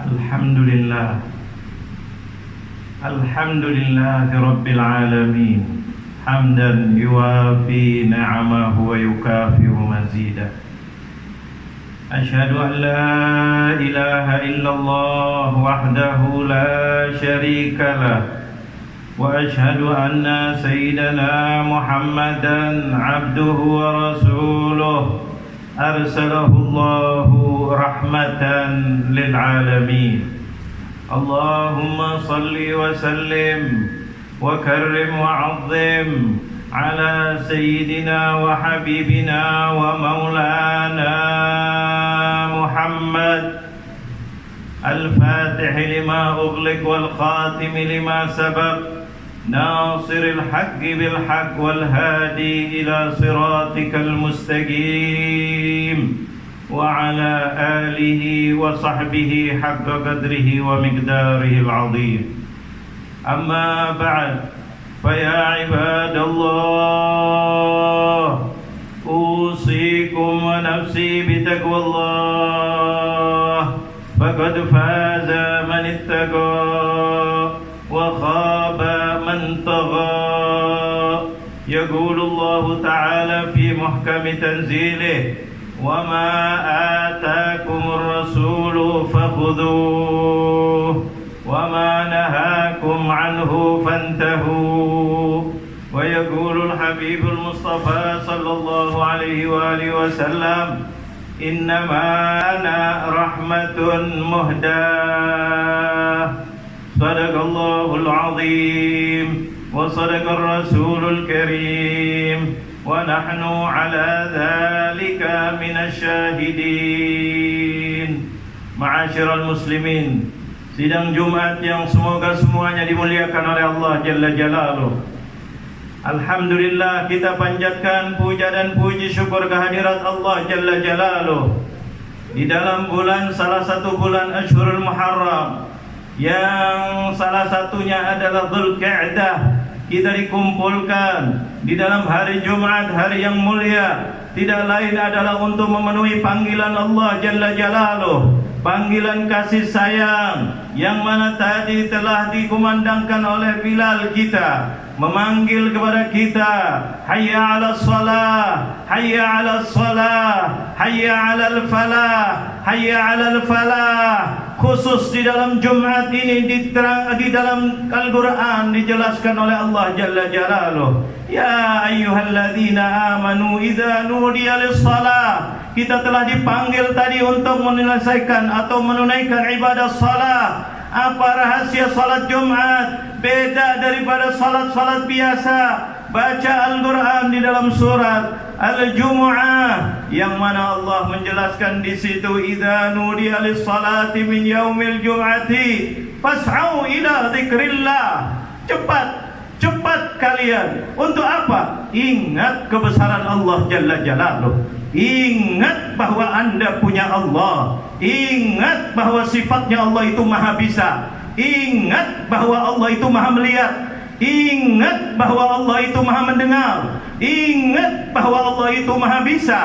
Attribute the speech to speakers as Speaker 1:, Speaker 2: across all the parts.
Speaker 1: Alhamdulillah. Alhamdulillahi Rabbil Alamin. Hamdan yuwafi ni'amahu wa yukafiru mazidah. Ashhadu an la ilaha illallah wahdahu la syarika lah. Wa ashhadu anna sayyidana Muhammadan abduhu wa rasuluh. Arsalahu Allahu rahmatan lil alamin. Allahumma salli wa sallim wa karrim wa azzim ala sayyidina wa habibina wa maulana Muhammad al-fatih lima ughliq wal khatim lima sabaq ناصر الحق بالحق والهادي إلى صراطك المستقيم وعلى آله وصحبه حق قدره ومقداره العظيم. أما بعد فيا عباد الله أوصيكم ونفسي بتقوى الله فقد فاز من اتقى وخاب من طغى. يقول الله تعالى في محكم تنزيله وما آتاكم الرسول فخذوه وما نهاكم عنه فانتهوا. ويقول الحبيب المصطفى صلى الله عليه وآله وسلم إنما أنا رحمة مهداة. صدق الله العظيم وصدق الرسول الكريم ونحن على ذلك من الشاهدين. Ma'asyiral muslimin, sidang Jumat yang semoga semuanya dimuliakan oleh Allah Jalla Jalaluh. Alhamdulillah, kita panjatkan puja dan puji syukur kehadirat Allah Jalla Jalaluh di dalam salah satu bulan Ashhurul Muharram, yang salah satunya adalah Dzulqa'dah. Kita dikumpulkan di dalam hari Jumat, hari yang mulia, tidak lain adalah untuk memenuhi panggilan Allah Jalla Jalaluh, panggilan kasih sayang yang mana tadi telah dikumandangkan oleh Bilal kita, memanggil kepada kita, hayya 'alas shalah, hayya 'alas shalah, hayya 'alal falah, hayya 'alal falah. Khusus di dalam Jumat ini di dalam Al-Quran dijelaskan oleh Allah Jalla Jalaluh, ya ayyuhalladzina amanu idza nudiya lis-shalah. Kita telah dipanggil tadi untuk menyelesaikan atau menunaikan ibadah salat. Apa rahasia salat Jumat? Beda daripada salat-salat biasa. Baca Al-Quran di dalam surat Al-Jumu'ah, yang mana Allah menjelaskan di situ, idza nudiya lis-salati min yaumil jum'ati fas'au ila dzikrillah. Cepat kalian. Untuk apa? Ingat kebesaran Allah Jalla Jalaluh. Ingat bahwa Anda punya Allah. Ingat bahwa sifatnya Allah itu maha bisa. Ingat bahwa Allah itu maha melihat. Ingat bahwa Allah itu maha mendengar. Ingat bahwa Allah itu maha bisa.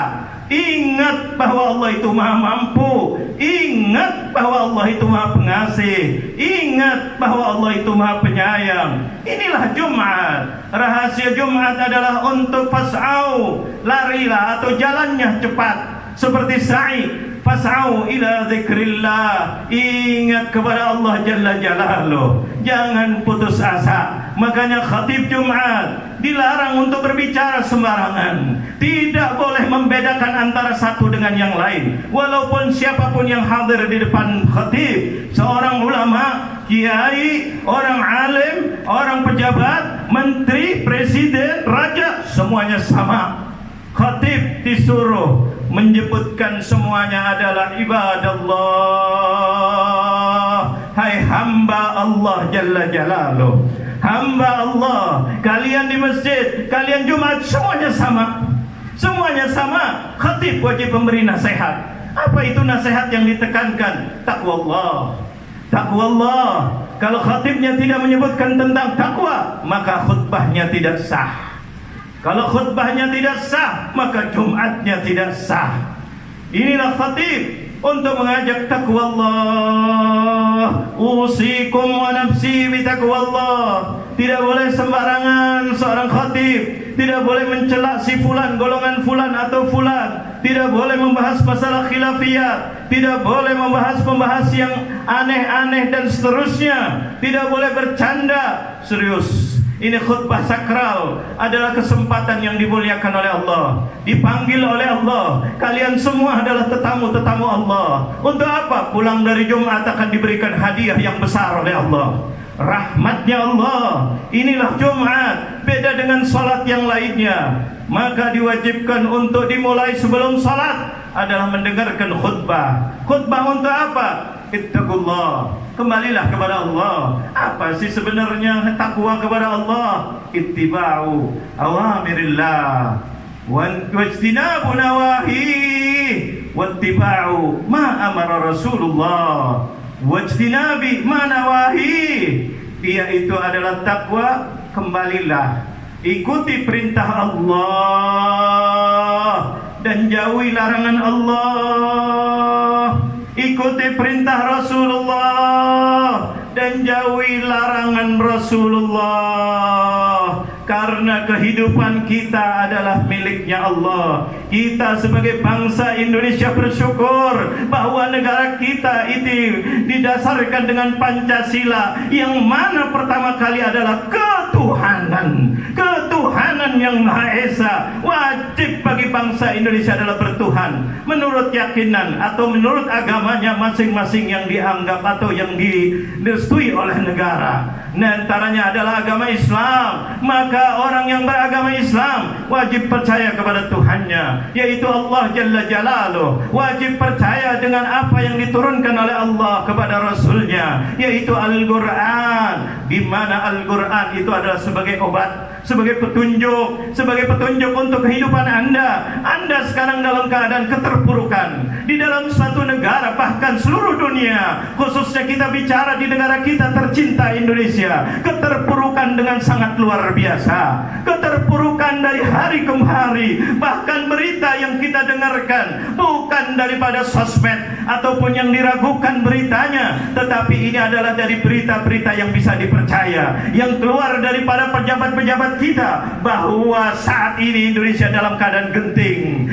Speaker 1: Ingat bahwa Allah itu maha mampu. Ingat bahwa Allah itu maha pengasih. Ingat bahwa Allah itu maha penyayang. Inilah Jumat. Rahasia Jumat adalah untuk fas'au, larilah atau jalannya cepat, seperti sa'i. Fas'au ila dzikrillah. Ingat kepada Allah Jalla Jalaluh. Jangan putus asa. Makanya khatib Jumat dilarang untuk berbicara sembarangan. Tidak boleh membedakan antara satu dengan yang lain. Walaupun siapapun yang hadir di depan khatib, seorang ulama, kiai, orang alim, orang pejabat, menteri, presiden, raja, semuanya sama. Khatib disuruh menyebutkan semuanya adalah ibadallah. Hai hamba Allah Jalla Jalaluh, hamba Allah. Kalian di masjid, kalian Jumat, semuanya sama. Semuanya sama. Khatib wajib memberi nasihat. Apa itu nasihat yang ditekankan? Takwa Allah. Takwa Allah. Kalau khatibnya tidak menyebutkan tentang takwa, maka khutbahnya tidak sah. Kalau khutbahnya tidak sah, maka Jumatnya tidak sah. Inilah khatib, untuk mengajak takwa Allah. Usikum wa nafsi bitaqwa Allah. Tidak boleh sembarangan seorang khatib, tidak boleh mencela si fulan, golongan fulan atau fulan, tidak boleh membahas masalah khilafiyat, tidak boleh membahas pembahas yang aneh-aneh dan seterusnya, tidak boleh bercanda. Serius, ini khutbah sakral, adalah kesempatan yang dimuliakan oleh Allah, dipanggil oleh Allah. Kalian semua adalah tetamu-tetamu Allah. Untuk apa? Pulang dari Jumat akan diberikan hadiah yang besar oleh Allah, rahmatnya Allah. Inilah Jumat, beda dengan salat yang lainnya. Maka diwajibkan untuk dimulai sebelum salat adalah mendengarkan khutbah. Khutbah untuk apa? Ittaqullah, kembalilah kepada Allah. Apa sih sebenarnya takwa kepada Allah? Ittiba'u awamirillah wajtinabu nawahi, wattiba'u ma amara Rasulullah wajtinabi ma nawahi. Yaitu adalah takwa, kembalilah, ikuti perintah Allah dan jauhi larangan Allah. Ikuti perintah Rasulullah dan jauhi larangan Rasulullah. Karena kehidupan kita adalah miliknya Allah. Kita sebagai bangsa Indonesia bersyukur bahwa negara kita itu didasarkan dengan Pancasila, yang mana pertama kali adalah ketuhanan. Ketuhanan yang Maha Esa. Wajib bagi bangsa Indonesia adalah bertuhan menurut keyakinan atau menurut agamanya masing-masing yang dianggap atau yang direstui oleh negara. Nah, antaranya adalah agama Islam. Maka orang yang beragama Islam wajib percaya kepada Tuhannya, yaitu Allah Jalla Jalaluh. Wajib percaya dengan apa yang diturunkan oleh Allah kepada Rasulnya, yaitu Al-Quran. Di mana Al-Quran itu adalah sebagai obat, sebagai petunjuk untuk kehidupan Anda. Anda sekarang dalam keadaan keterpurukan di dalam suatu negara, bahkan seluruh dunia, khususnya kita bicara di negara kita tercinta Indonesia. Keterpurukan dengan sangat luar biasa, keterpurukan dari hari ke hari. Bahkan berita yang kita dengarkan bukan daripada sosmed ataupun yang diragukan beritanya, tetapi ini adalah dari berita-berita yang bisa dipercaya, yang keluar daripada pejabat-pejabat kita, bahwa saat ini Indonesia dalam keadaan genting,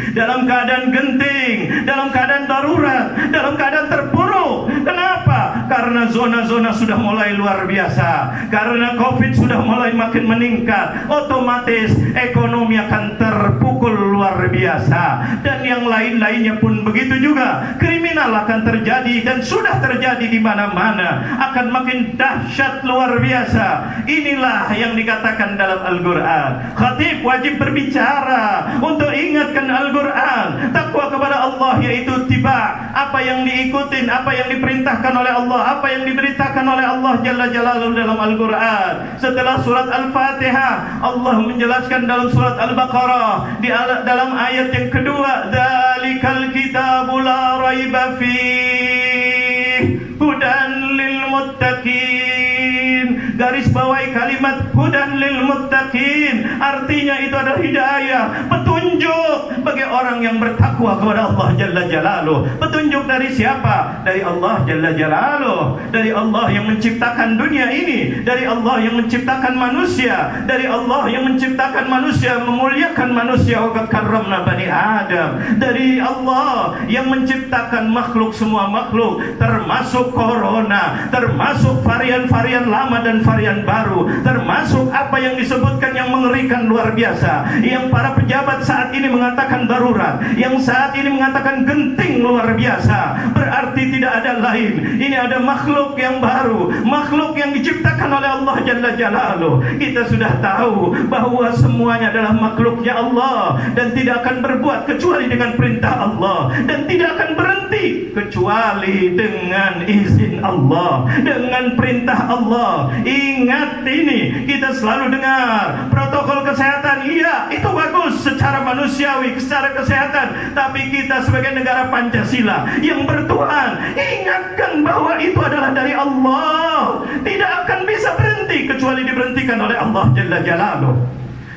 Speaker 1: dalam keadaan darurat, dalam keadaan terpuruk. Kenapa? Karena zona-zona sudah mulai luar biasa, karena COVID sudah mulai makin meningkat, otomatis ekonomi akan terpukul luar biasa. Dan yang lain-lainnya pun begitu juga. Kriminal akan terjadi dan sudah terjadi di mana-mana, akan makin dahsyat luar biasa. Inilah yang dikatakan dalam Al-Quran. Khatib wajib berbicara untuk ingatkan Al-Quran. Takwa kepada Allah yaitu tiba, apa yang diikutin, apa yang diperintahkan oleh Allah, apa yang diberitakan oleh Allah Jalla Jalaluhu dalam Al-Quran. Setelah surat Al-Fatihah, Allah menjelaskan dalam surat Al-Baqarah dalam ayat yang kedua, dzalikal kitabu la raiba fihi hudan lil muttaqin. Garis bawahi kalimat hudan lil muttaqin, artinya itu adalah hidayah, petunjuk bagi orang yang bertakwa kepada Allah Jalla Jalaluh. Petunjuk dari siapa? Dari Allah Jalla Jalaluh, dari Allah yang menciptakan dunia ini, dari Allah yang menciptakan manusia, dari Allah yang menciptakan manusia, memuliakan manusia, wa karramna bani Adam, dari Allah yang menciptakan makhluk, semua makhluk, termasuk corona, termasuk varian-varian lama dan varian baru, termasuk apa yang disebutkan yang mengerikan luar biasa, yang para pejabat saat ini mengatakan darurat, yang saat ini mengatakan genting luar biasa. Berarti tidak ada lain, ini ada makhluk yang baru, makhluk yang diciptakan oleh Allah Jalla Jalaluh. Kita sudah tahu bahwa semuanya adalah makhluknya Allah dan tidak akan berbuat kecuali dengan perintah Allah, dan tidak akan berhenti kecuali dengan izin Allah, dengan perintah Allah. Ingat ini, kita selalu dengar protokol kesehatan, iya itu bagus secara manusiawi, secara kesehatan, tapi kita sebagai negara Pancasila yang bertuhan, ingatkan bahwa itu adalah dari Allah, tidak akan bisa berhenti kecuali diberhentikan oleh Allah Jalla Jalaluh.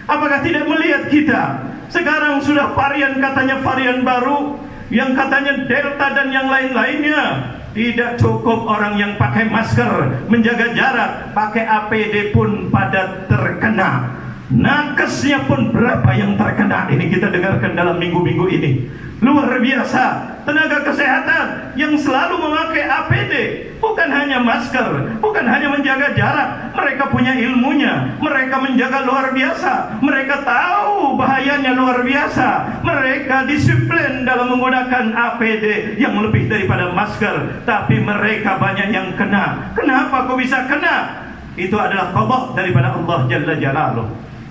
Speaker 1: Apakah tidak melihat kita sekarang sudah varian, katanya varian baru, yang katanya Delta dan yang lain-lainnya. Tidak cukup orang yang pakai masker, menjaga jarak, pakai APD pun pada terkena. Nakesnya pun berapa yang terkena. Ini kita dengarkan dalam minggu-minggu ini. Luar biasa. Tenaga kesehatan yang selalu memakai APD, bukan hanya masker, bukan hanya menjaga jarak. Mereka punya ilmunya, mereka menjaga luar biasa. Mereka tahu bahayanya luar biasa. Mereka disiplin dalam menggunakan APD yang lebih daripada masker. Tapi mereka banyak yang kena. Kenapa kok bisa kena? Itu adalah qada daripada Allah Jalla Jalaluh.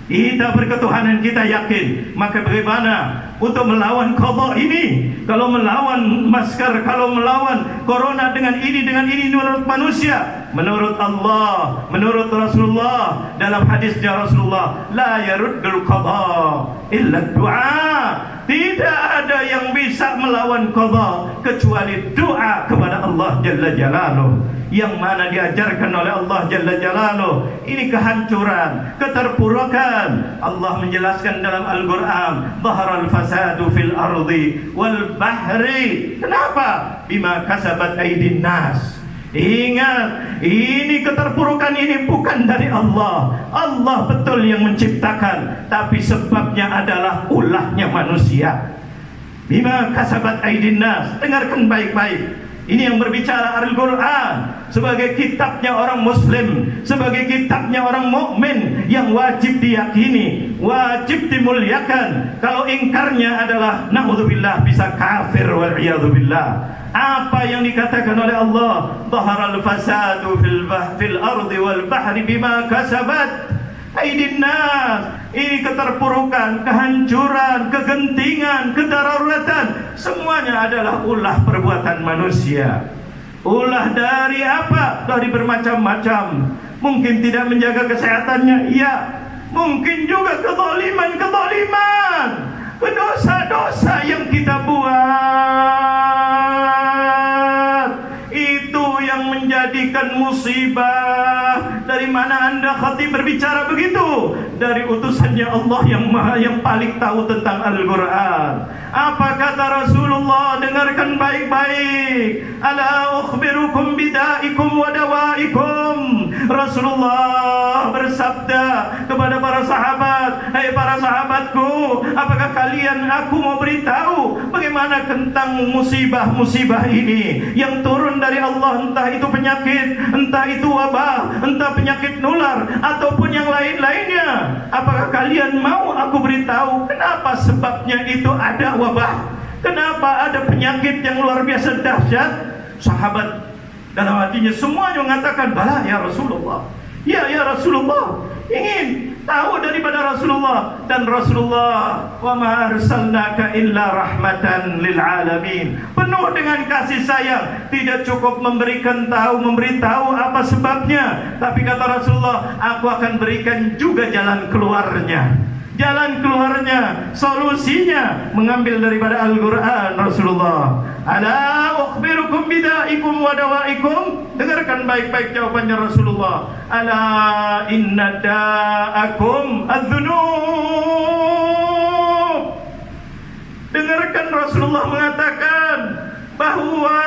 Speaker 1: Kita berketuhanan, kita yakin. Maka bagaimana untuk melawan qada ini? Kalau melawan masker, kalau melawan corona dengan ini menurut manusia, menurut Allah, menurut Rasulullah, dalam hadisnya Rasulullah, la yaruddul qada illa du'a. Tidak ada yang bisa melawan qada kecuali doa kepada Allah Jalla Jalaluh, yang mana diajarkan oleh Allah Jalla Jalaluh. Ini kehancuran, keterpurukan. Allah menjelaskan dalam Al-Quran, dhaharal fasadu fil ardi wal bahri. Kenapa? Bima kasabat aydin nas. Ingat, ini keterpurukan ini bukan dari Allah. Allah betul yang menciptakan, tapi sebabnya adalah ulahnya manusia. Bima kasabat aydin nas. Dengarkan baik-baik. Ini yang berbicara Al-Quran sebagai kitabnya orang Muslim, sebagai kitabnya orang mukmin yang wajib diyakini, wajib dimuliakan. Kalau ingkarnya adalah naudzubillah, bisa kafir wal'iyadzubillah. Apa yang dikatakan oleh Allah, dhaharal fasadu fil ardi wal bahri bima kasabat aydin nas. Ini keterpurukan, kehancuran, kegentingan, kedaruratan, semuanya adalah ulah perbuatan manusia. Ulah dari apa? Dari bermacam-macam. Mungkin tidak menjaga kesehatannya, iya. Mungkin juga kezaliman, dosa-dosa yang kita buat. Itu yang menjadikan musibah. Dari mana Anda khatib berbicara begitu? Dari utusannya Allah yang paling tahu tentang Al-Quran. Apa kata Rasulullah? Dengarkan baik-baik. Ala ukhbirukum bidaikum wa dawaikum. Rasulullah bersabda kepada para sahabat, hai para sahabatku, apakah kalian aku mau beritahu bagaimana tentang musibah-musibah ini yang turun dari Allah, entah itu penyakit, entah itu wabah, entah penyakit nular ataupun yang lain-lainnya. Apakah kalian mau aku beritahu kenapa sebabnya itu ada wabah? Kenapa ada penyakit yang luar biasa dahsyat? Sahabat dalam hatinya semuanya mengatakan, bala ya Rasulullah. Ya Rasulullah, ingin tahu daripada Rasulullah. Dan Rasulullah, wa ma arsalnaka illa rahmatan lil alamin, penuh dengan kasih sayang. Tidak cukup memberitahu apa sebabnya, tapi kata Rasulullah, aku akan berikan juga jalan keluarnya. Jalan keluarnya, solusinya mengambil daripada Al-Quran. Rasulullah, ala ukhbirukum bidaikum wa dawaikum. Dengarkan baik-baik jawabannya Rasulullah. Ala inna da'akum adz-dzunub. Dengarkan Rasulullah mengatakan bahwa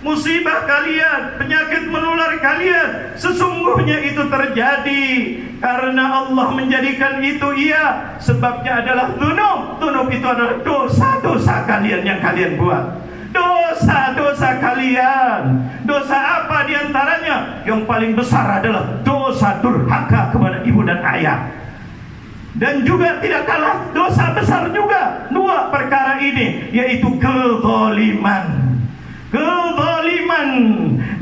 Speaker 1: musibah kalian, penyakit menular kalian, sesungguhnya itu terjadi karena Allah menjadikan itu, iya, sebabnya adalah dzunub. Dzunub itu adalah dosa-dosa kalian yang kalian buat. Dosa-dosa kalian. Dosa apa diantaranya? Yang paling besar adalah dosa durhaka kepada ibu dan ayah. Dan juga tidak kalah dosa besar juga dua perkara ini, yaitu kezaliman. Kezaliman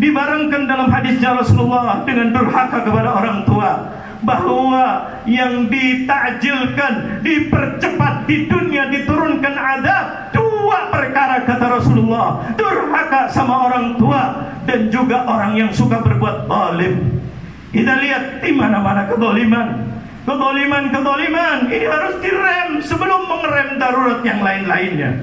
Speaker 1: dibarengkan dalam hadisnya Rasulullah dengan durhaka kepada orang tua. Bahwa yang ditakjilkan, dipercepat di dunia, diturunkan azab, dua perkara kata Rasulullah: durhaka sama orang tua dan juga orang yang suka berbuat zalim. Kita lihat di mana-mana kezaliman. Kezaliman ini harus direm sebelum mengerem darurat yang lain-lainnya.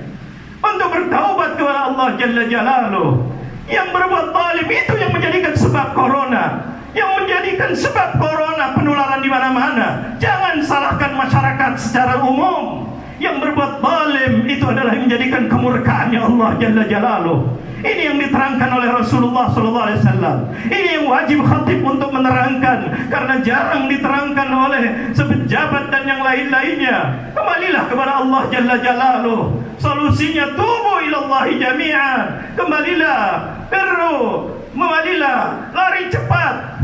Speaker 1: Untuk bertaubat kepada Allah Jalla Jalaluh. Yang berbuat zalim itu yang menjadikan sebab corona, yang menjadikan sebab corona penularan di mana-mana. Jangan salahkan masyarakat secara umum. Yang berbuat zalim itu adalah yang menjadikan kemurkaannya Allah Jalla Jalaluh. Ini yang diterangkan oleh Rasulullah SAW. Ini yang wajib khatib untuk menerangkan, karena jarang diterangkan oleh sepejabat dan yang lain-lainnya. Kembalilah kepada Allah Jalla Jalaluh. Solusinya tubu ilallahi jami'an. Kembalilah, birru, kembalilah, lari cepat.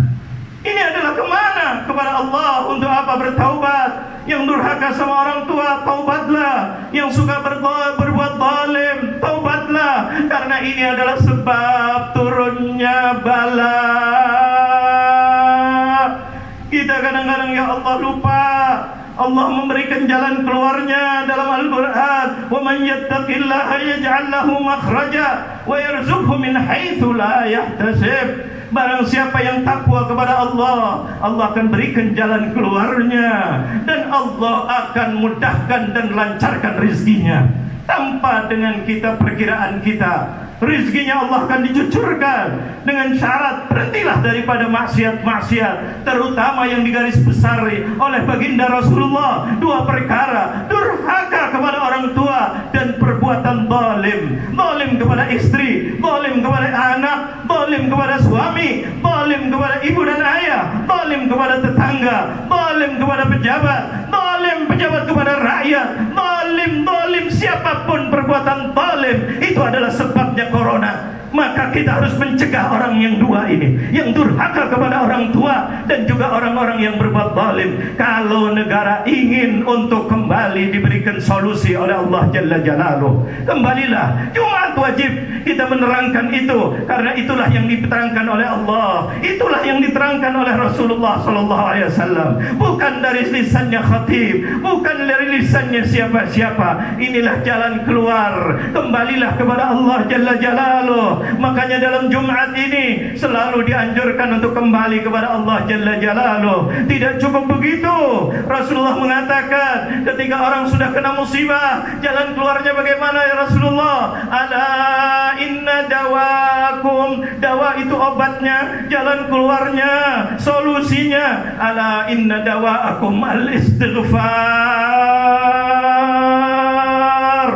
Speaker 1: Ini adalah kemana? Kepada Allah. Untuk apa bertaubat? Yang durhaka sama orang tua, taubatlah. Yang suka berbuat zalim, taubatlah. Karena ini adalah sebab turunnya bala. Kita kadang-kadang ya Allah lupa. Allah memberikan jalan keluarnya dalam Al-Quran. Wa man yattaqillaha yaj'al lahu makhraja wa yarzuqhu min haitsu la yahtasib. Barang siapa yang takwa kepada Allah, Allah akan berikan jalan keluarnya, dan Allah akan mudahkan dan lancarkan rezekinya tanpa dengan kita perkiraan kita. Rizkinya Allah akan dicucurkan dengan syarat berhentilah daripada maksiat-maksiat, terutama yang digaris besari oleh baginda Rasulullah. Dua perkara: durhaka kepada orang tua dan perbuatan zalim. Zalim kepada istri, zalim kepada anak, zalim kepada suami, zalim kepada ibu dan ayah, zalim kepada tetangga, zalim kepada pejabat, zalim pejabat kepada rakyat, zalim siapapun perbuatan zalim. Itu adalah sebabnya corona. Maka kita harus mencegah orang yang dua ini, yang durhaka kepada orang tua dan juga orang-orang yang berbuat zalim. Kalau negara ingin untuk kembali diberikan solusi oleh Allah Jalla Jalaluh, kembalilah. Jumat wajib kita menerangkan itu, karena itulah yang diterangkan oleh Allah, itulah yang diterangkan oleh Rasulullah SAW. Bukan dari lisannya khatib, bukan dari lisannya siapa-siapa. Inilah jalan keluar. Kembalilah kepada Allah Jalla Jalaluh. Makanya dalam Jumat ini selalu dianjurkan untuk kembali kepada Allah Jalla Jalaluh. Tidak cukup begitu. Rasulullah mengatakan ketika orang sudah kena musibah, jalan keluarnya bagaimana ya Rasulullah? Ala inna dawakum. Dawa itu obatnya, jalan keluarnya, solusinya. Ala inna dawaakum al-istighfar.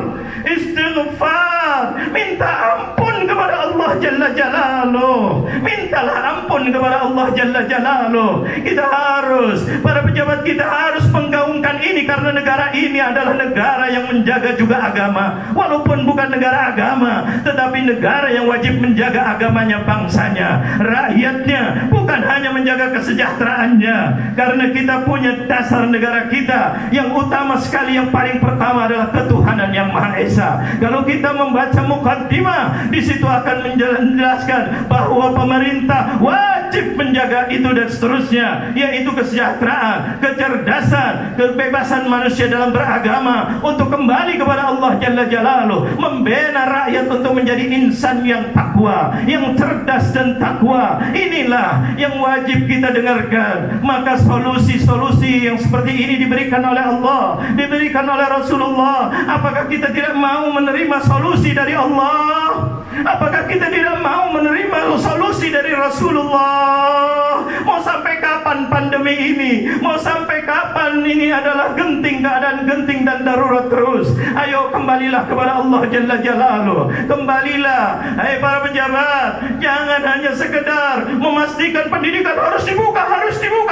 Speaker 1: Istighfar, minta ampun kepada Allah Jalla Jalaluh. Mintalah ampun kepada Allah Jalla Jalaluh. Kita harus, para pejabat kita harus menggaungkan ini, karena negara ini adalah negara yang menjaga juga agama. Walaupun bukan negara agama, tetapi negara yang wajib menjaga agamanya, bangsanya, rakyatnya, bukan hanya menjaga kesejahteraannya. Karena kita punya dasar negara kita yang utama sekali, yang paling pertama adalah ketuhanan yang Maha Esa. Kalau kita membaca mukaddimah, di situ akan menjelaskan bahwa pemerintah wajib menjaga itu dan seterusnya, yaitu kesejahteraan, kecerdasan, kebebasan manusia dalam beragama, untuk kembali kepada Allah Jalla Jalaluh, membina rakyat untuk menjadi insan yang takwa, yang cerdas dan takwa. Inilah yang wajib kita dengarkan. Maka solusi-solusi yang seperti ini diberikan oleh Allah, diberikan oleh Rasulullah. Apakah kita tidak mau menerima solusi dari Allah? Apakah kita tidak mau menerima solusi dari Rasulullah? Mau sampai kapan pandemi ini? Mau sampai kapan ini adalah genting, keadaan genting dan darurat terus? Ayo kembalilah kepada Allah Jalla Jalaluh. Kembalilah, hai para pejabat. Jangan hanya sekedar memastikan pendidikan harus dibuka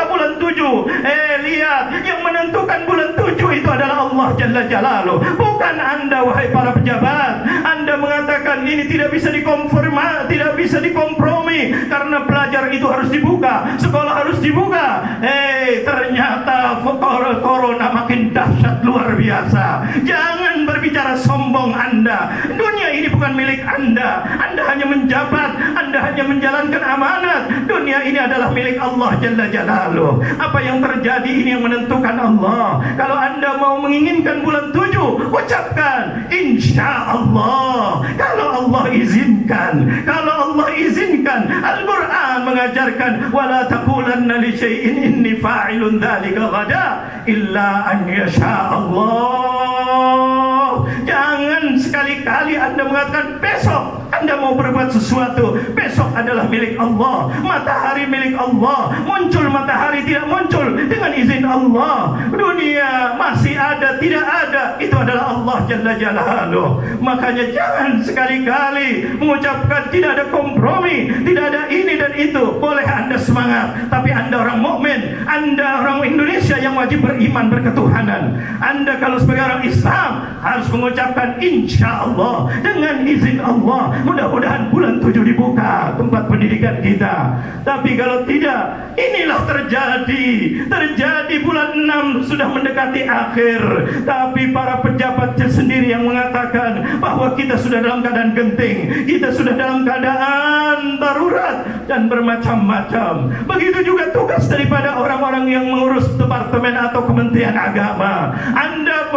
Speaker 1: bulan 7. Lihat, yang menentukan bulan 7 itu adalah Allah Jalla Jalaluh, bukan Anda, wahai para pejabat. Anda mengatakan ini tidak bisa dikonfirmasi, tidak bisa dikompromi, karena pelajar itu harus dibuka, sekolah harus dibuka. Ternyata corona makin dahsyat luar biasa. Jangan berbicara sombong Anda. Dunia ini bukan milik Anda. Anda hanya menjabat, Anda hanya menjalankan amanat. Dunia ini adalah milik Allah Jalla Jalaluh. Apa yang terjadi ini yang menentukan Allah. Kalau Anda mau menginginkan bulan 7, ucapkan insya Allah. Kalau Allah izinkan, kalau Allah izinkan. Al-Quran mengajarkan wala taqulanna li syai'in inni fa'ilun dzalika ghada illa an yasha Allah. Jangan sekali-kali Anda mengatakan besok Anda mau mau berbuat sesuatu, besok adalah milik Allah. Matahari milik Allah, muncul matahari tidak muncul dengan izin Allah. Dunia masih ada tidak ada, itu adalah Allah Jalla Jalaluh. Makanya jangan sekali-kali mengucapkan tidak ada kompromi, tidak ada ini dan itu. Boleh Anda semangat, tapi Anda orang mukmin, Anda orang Indonesia yang wajib beriman berketuhanan. Anda kalau sebagai orang Islam harus mengucapkan insya Allah dengan izin Allah. Mudah-mudahan bulan 7 dibuka tempat pendidikan kita. Tapi kalau tidak, inilah terjadi bulan 6 sudah mendekati akhir. Tapi para pejabat sendiri yang mengatakan bahwa kita sudah dalam keadaan genting, kita sudah dalam keadaan darurat dan bermacam-macam. Begitu juga tugas daripada orang-orang yang mengurus departemen atau kementerian agama. Anda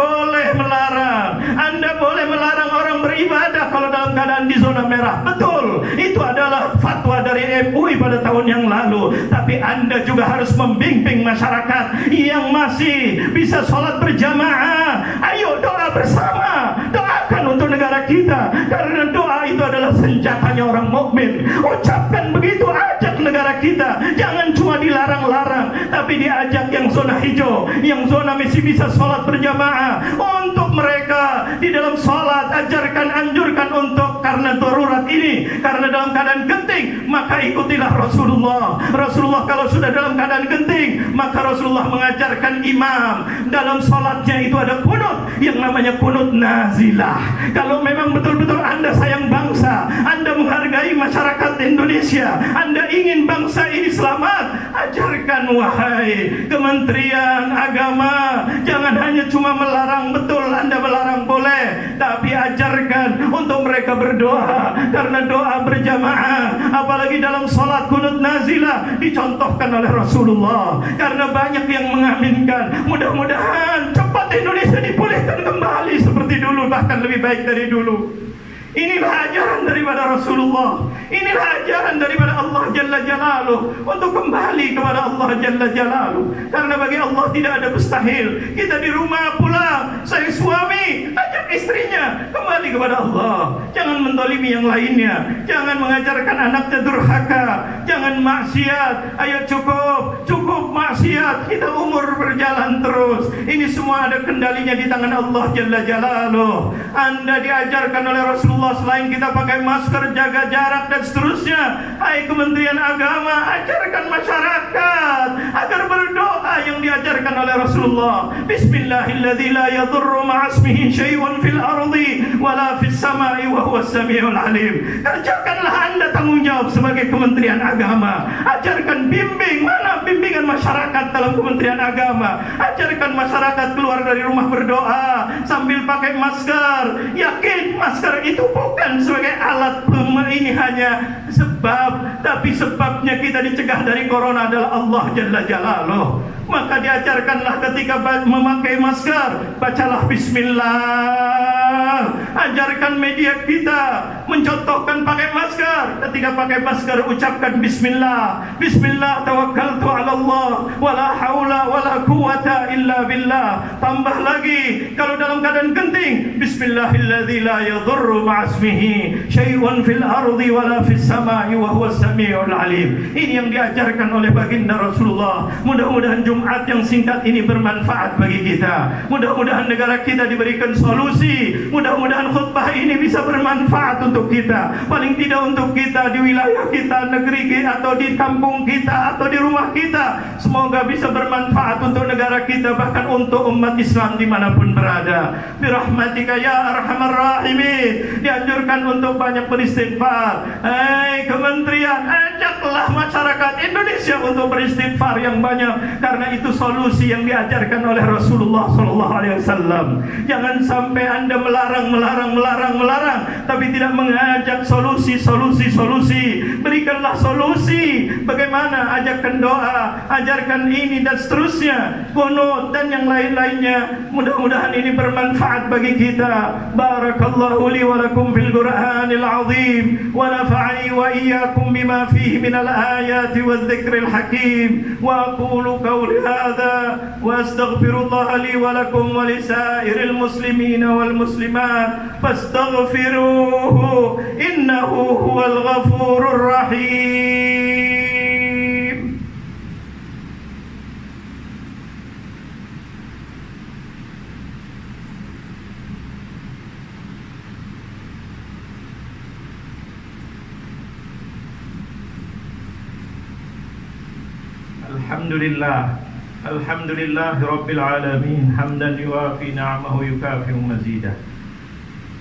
Speaker 1: boleh melarang orang beribadah kalau dalam keadaan di zona merah. Betul, itu adalah fatwa dari MUI pada tahun yang lalu. Tapi Anda juga harus membimbing masyarakat yang masih bisa sholat berjamaah. Ayo doa bersama, doakan untuk negara kita, karena doa itu adalah senjatanya orang mukmin. Ucapkan begitu, ajak negara kita, jangan cuma dilarang-larang, tapi diajak yang zona hijau, yang zona masih bisa sholat berjamaah. Untuk mereka di dalam sholat, ajarkan, anjurkan untuk, karena darurat ini, karena dalam keadaan genting, maka ikutilah Rasulullah kalau sudah dalam keadaan genting, maka Rasulullah mengajarkan imam dalam sholatnya itu ada kunut yang namanya kunut nazilah. Kalau memang betul-betul Anda sayang bangsa, Anda menghargai masyarakat Indonesia, Anda ingin bangsa ini selamat, ajarkan wahai Kementerian Agama. Jangan hanya cuma melarang, betul Anda melarang boleh, tapi ajarkan untuk mereka berdoa, karena doa berjamaah apalagi dalam sholat kunut nazilah dicontohkan oleh Rasulullah. Karena banyak yang mengaminkan, mudah-mudahan cepat Indonesia dipulihkan kembali seperti dulu, bahkan lebih baik dari dulu. Inilah ajaran daripada Rasulullah, inilah ajaran daripada Allah Jalla Jalaluh, untuk kembali kepada Allah Jalla Jalaluh. Karena bagi Allah tidak ada mustahil. Kita di rumah pulang, saya suami ajak istrinya kembali kepada Allah. Jangan mendolimi yang lainnya, jangan mengajarkan anaknya durhaka, jangan maksiat. Ayo cukup maksiat, kita umur berjalan terus. Ini semua ada kendalinya di tangan Allah Jalla Jalaluh. Anda diajarkan oleh Rasulullah, selain kita pakai masker, jaga jarak dan seterusnya, hai Kementerian Agama, ajarkan masyarakat agar berdoa yang diajarkan oleh Rasulullah. Bismillahilladzi la yadurru ma'asmihi syai'un fil ardi wala fis samai wa huwas samiul alim. Kerjakanlah Anda tanggung jawab sebagai Kementerian Agama. Ajarkan, bimbing, mana bimbingan masyarakat dalam Kementerian Agama? Ajarkan masyarakat keluar dari rumah berdoa sambil pakai masker. Yakin masker itu bukan sebagai alat ini hanya sebab, tapi sebabnya kita dicegah dari corona adalah Allah Jalla Jalaluh. Maka diajarkanlah ketika memakai masker, bacalah bismillah. Ajarkan media kita mencontohkan pakai masker. Ketika pakai masker, ucapkan bismillah. Bismillah tawakkaltu ala Allah wala haula wala quwata illa billah. Tambah lagi, kalau dalam keadaan genting, bismillahilladzi la yadurru ma'asmihi syai'un fil ardi wala fis samai wa huwas samiul alim. Ini yang diajarkan oleh baginda Rasulullah. Mudah-mudahan Jumat yang singkat ini bermanfaat bagi kita. Mudah-mudahan negara kita diberikan solusi. Mudah-mudahan khutbah ini bisa bermanfaat untuk kita. Paling tidak untuk kita di wilayah kita, negeri kita, atau di kampung kita, atau di rumah kita. Semoga bisa bermanfaat untuk negara kita, bahkan untuk umat Islam dimanapun berada. Birahmatika ya arhamar rahimin. Dianjurkan untuk banyak beristighfar. Hai kementerian, ajaklah masyarakat Indonesia untuk beristighfar yang banyak, karena itu solusi yang diajarkan oleh Rasulullah SAW. Jangan sampai Anda melarang, tapi tidak mengajak solusi. Berikanlah solusi. Bagaimana? Ajarkan doa, ajarkan ini dan seterusnya, qunut dan yang lain-lainnya. Mudah-mudahan ini bermanfaat bagi kita. Barakallahu li wa lakum fil Qur'anil azim, wa nafa'ani wa iyyakum bima fihi minal ayati wadh-dhikril hakim. Wa aqulu qawli hadha wa astaghfirullah li wa lakum wa lisairil muslimina wal muslimat fastaghfiruhu innahu huwal ghafurur rahim. Alhamdulillah Rabbil Alamin, hamdan yuafi na'amahu yukafi'u mazidah.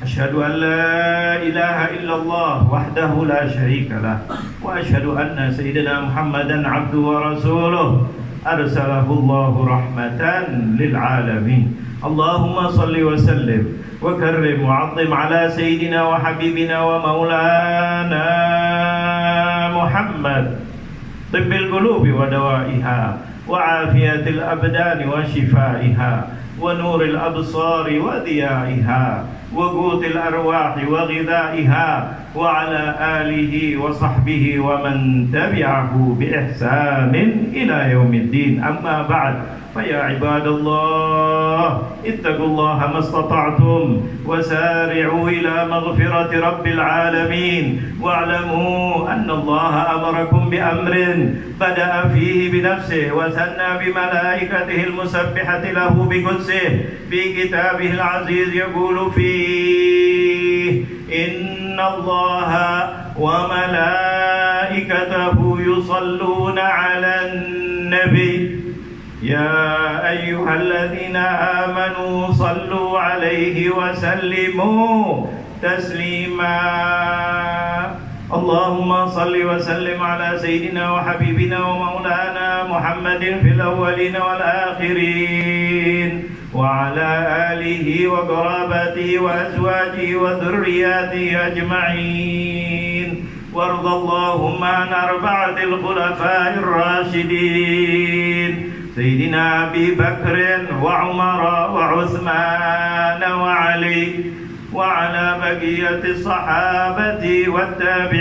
Speaker 1: Asyhadu an la ilaha illallah wahdahu la syarika lah, wa asyhadu anna sayyidina Muhammadan abduhu wa rasuluh arsalahu Allahu rahmatan lil alamin. Allahumma salli wa sallim wa karrim wa 'azzim ala sayyidina wa habibina wa maulana Muhammad tibbil qulubi wa dawaiha wa afiyatil abdani wa shifaiha wa nuril absari wa diyaiha wa qutil arwahi wa ghidaiha wa ala alihi wa sahbihi wa man tabi'ahu bi ihsanin ila yaumiddin. Amma ba'd. فيا عباد الله اتقوا الله ما استطعتم وسارعوا إلى مغفرة رب العالمين واعلموا أن الله أمركم بأمر بدأ فيه بنفسه وثنى بملائكته المسبحة له بقدسه في كتابه العزيز يقول فيه إن الله وملائكته يصلون على النبي يا أيها الذين آمنوا صلوا عليه وسلموا تسليما. اللهم صل وسلم على سيدنا وحبيبنا ومولانا محمد في الأولين والآخرين وعلى آله وقرابته وأزواجه وذرياته أجمعين. وارض اللهم عن أربعة الخلفاء الراشدين سيدنا أبي بكر وعمر وعثمان وعلي وعلى بقية الصحابة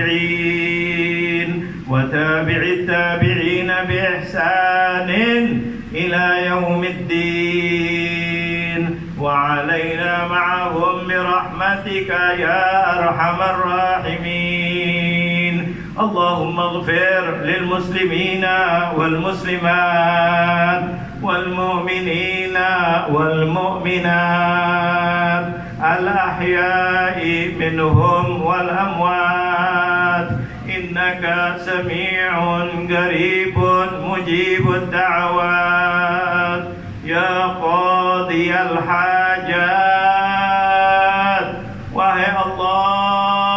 Speaker 1: والتابعين وتابع التابعين بإحسان إلى يوم الدين وعلينا معهم برحمتك يا أرحم الراحمين. اللهم اغفر للمسلمين والمسلمات والمؤمنين والمؤمنات الأحياء منهم والأموات إنك سميع قريب مجيب الدعوات يا قاضي الحاجات. Wahai Allah,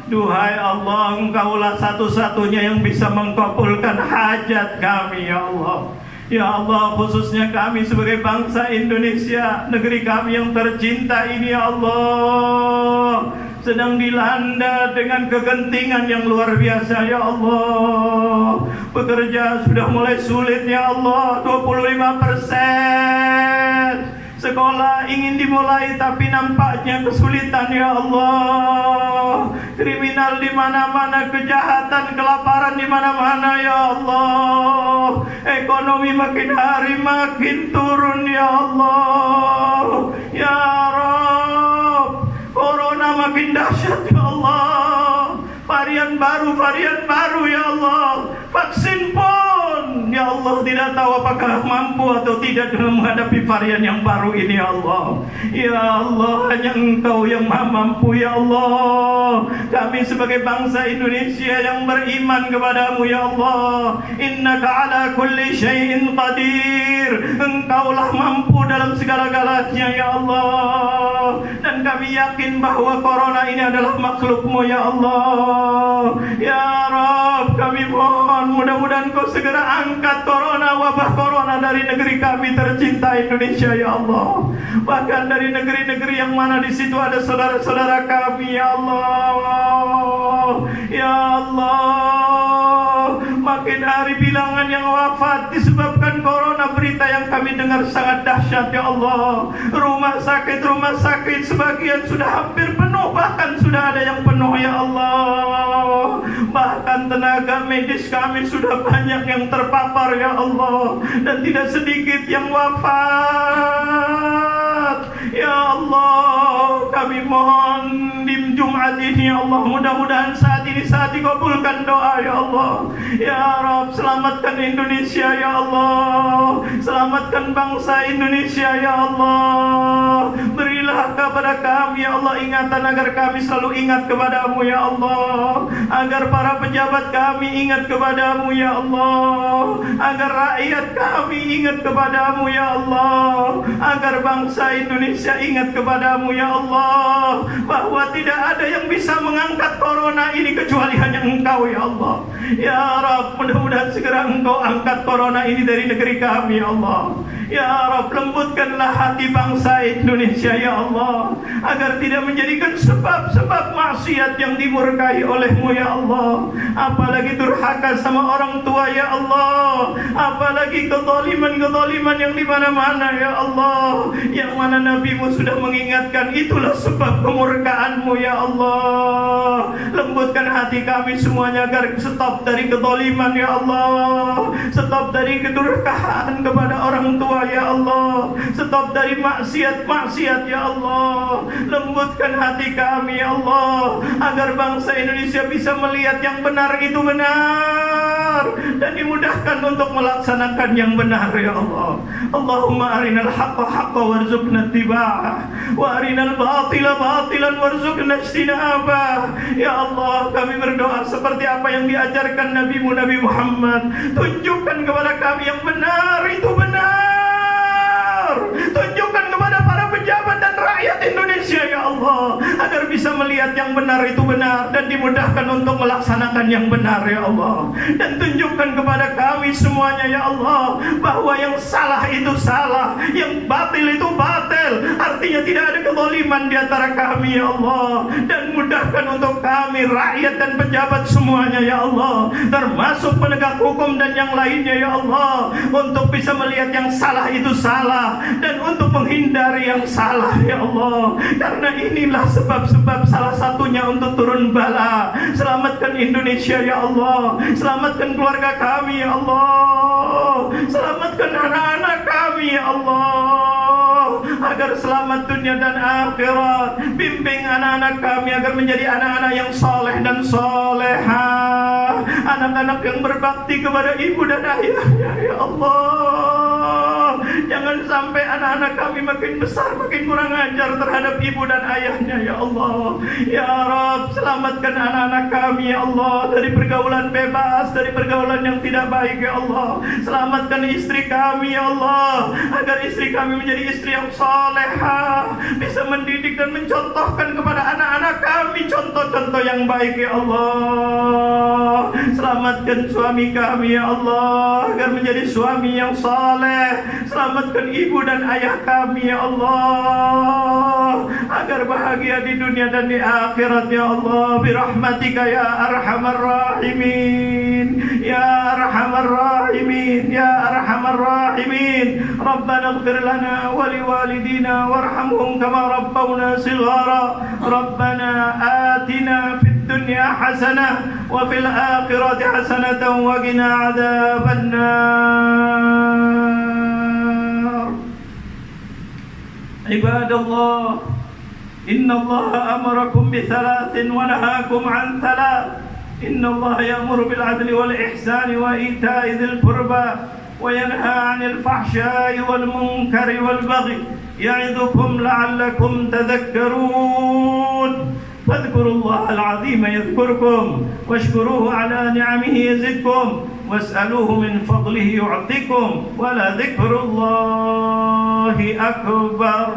Speaker 1: duhai Allah, Engkaulah satu-satunya yang bisa mengabulkan hajat kami ya Allah. Ya Allah, khususnya kami sebagai bangsa Indonesia, negeri kami yang tercinta ini ya Allah, sedang dilanda dengan kegentingan yang luar biasa ya Allah. Pekerja sudah mulai sulit ya Allah, 25%. Sekolah ingin dimulai tapi nampaknya kesulitan ya Allah. Kriminal di mana-mana, kejahatan, kelaparan di mana-mana ya Allah. Ekonomi makin hari makin turun ya Allah. Ya Rabb, corona makin dahsyat ya Allah. Varian baru ya Allah. Vaksin pun ya Allah tidak tahu apakah mampu atau tidak dalam menghadapi varian yang baru ini ya Allah. Ya Allah, hanya Engkau yang maha mampu ya Allah. Kami sebagai bangsa Indonesia yang beriman kepadamu ya Allah, innaka ala kulli syai'in qadir. Engkaulah mampu dalam segala-galanya ya Allah. Dan kami yakin bahwa corona ini adalah makhlukmu ya Allah. Ya Rabb, kami mohon mudah-mudahan Kau segera angkat corona, wabah corona dari negeri kami tercinta Indonesia ya Allah. Bahkan dari negeri-negeri yang mana di situ ada saudara-saudara kami ya Allah. Ya Allah, makin hari bilangan yang wafat disebabkan corona, berita yang kami dengar sangat dahsyat ya Allah. Rumah sakit sebagian sudah hampir penuh, bahkan sudah ada yang penuh ya Allah. Bahkan tenaga medis kami sudah banyak yang terpapar ya Allah, dan tidak sedikit yang wafat. Ya Allah, kami mohon Jumat ini ya Allah. Mudah-mudahan saat ini saat dikabulkan doa ya Allah. Ya Rabb, selamatkan Indonesia ya Allah. Selamatkan bangsa Indonesia ya Allah. Berilah kepada kami ya Allah ingatan agar kami selalu ingat kepadamu ya Allah. Agar para pejabat kami ingat kepadamu ya Allah. Agar rakyat kami ingat kepadamu ya Allah. Agar bangsa Indonesia ingat kepadamu ya Allah. Bahwa tidak ada yang bisa mengangkat corona ini kecuali hanya Engkau ya Allah. Ya Rabb, mudah-mudahan segera Engkau angkat corona ini dari negeri kami ya Allah. Ya Rabb, lembutkanlah hati bangsa Indonesia ya Allah, agar tidak menjadikan sebab-sebab maksiat yang dimurkai olehmu ya Allah. Apalagi durhaka sama orang tua ya Allah. Apalagi kezaliman-kezaliman yang di mana-mana ya Allah. Yang mana Nabimu sudah mengingatkan, itulah sebab kemurkaanmu ya Allah. Lembutkan hati kami semuanya agar stop dari kezaliman ya Allah. Stop dari kedurhakaan kepada orang tua ya Allah. Stop dari maksiat-maksiat ya Allah. Lembutkan hati kami ya Allah, agar bangsa Indonesia bisa melihat yang benar itu benar dan dimudahkan untuk melaksanakan yang benar ya Allah. Allahumma arinal haqqa haqqa warzuqna ittiba'ah wa arinal batila batilan warzuqna ijtinabah. Ya Allah, kami berdoa seperti apa yang diajarkan Nabi-Mu Nabi Muhammad. Tunjukkan kepada kami yang benar itu benar. Tunjukkan kepada para pejabat dan rakyat Indonesia ya Allah, agar bisa melihat yang benar itu benar dan dimudahkan untuk melaksanakan yang benar ya Allah. Dan tunjukkan kepada kami semuanya ya Allah, bahwa yang salah itu salah, yang batil itu batil. Artinya tidak ada kezaliman di antara kami ya Allah. Dan mudahkan untuk kami rakyat dan pejabat semuanya ya Allah, termasuk penegak hukum dan yang lainnya ya Allah, untuk bisa melihat yang salah itu salah dan untuk menghindari yang salah ya Allah. Karena inilah sebab-sebab salah satunya untuk turun bala. Selamatkan Indonesia ya Allah. Selamatkan keluarga kami ya Allah. Selamatkan anak-anak kami ya Allah, agar selamat dunia dan akhirat. Bimbing anak-anak kami agar menjadi anak-anak yang soleh dan solehah, anak-anak yang berbakti kepada ibu dan ayahnya ya Allah. Jangan sampai anak-anak kami makin besar makin kurang ajar terhadap ibu dan ayahnya ya Allah. Ya Rabb, selamatkan anak-anak kami ya Allah dari pergaulan bebas, dari pergaulan yang tidak baik ya Allah. Selamatkan istri kami ya Allah, agar istri kami menjadi istri yang salehah, bisa mendidik dan mencontohkan kepada anak-anak kami contoh-contoh yang baik ya Allah. Selamatkan suami kami ya Allah, agar menjadi suami yang saleh. Selamatkan ibu dan ayah kami ya Allah, agar bahagia di dunia dan di akhirat ya Allah. Birahmatika ya arhamar rahimin, ya arhamar rahimin, ya arhamar rahimin. Rabbana ighfir lana wa liwalidina warhamhum kama rabbawna shighara. Rabbana atina fid dunya hasanah wa fil akhirati hasanatan wa qina adzabannar. Ibadallah, inna Allah amarakum bi thalathin wa nahakum an thalath. Inna Allah ya'muru bil adli wal ihsani wa ita'i dhil qurba wa yanha 'anil fahsya'i wal munkari wal baghi ya'idhukum la'allakum tadhakkarun. Fadhkurullaha al-'azima yadhkurkum washkuruhu 'ala ni'amihi yazidkum was'aluhu min fadlihi yu'tikum wa la dhikrullahi akbar.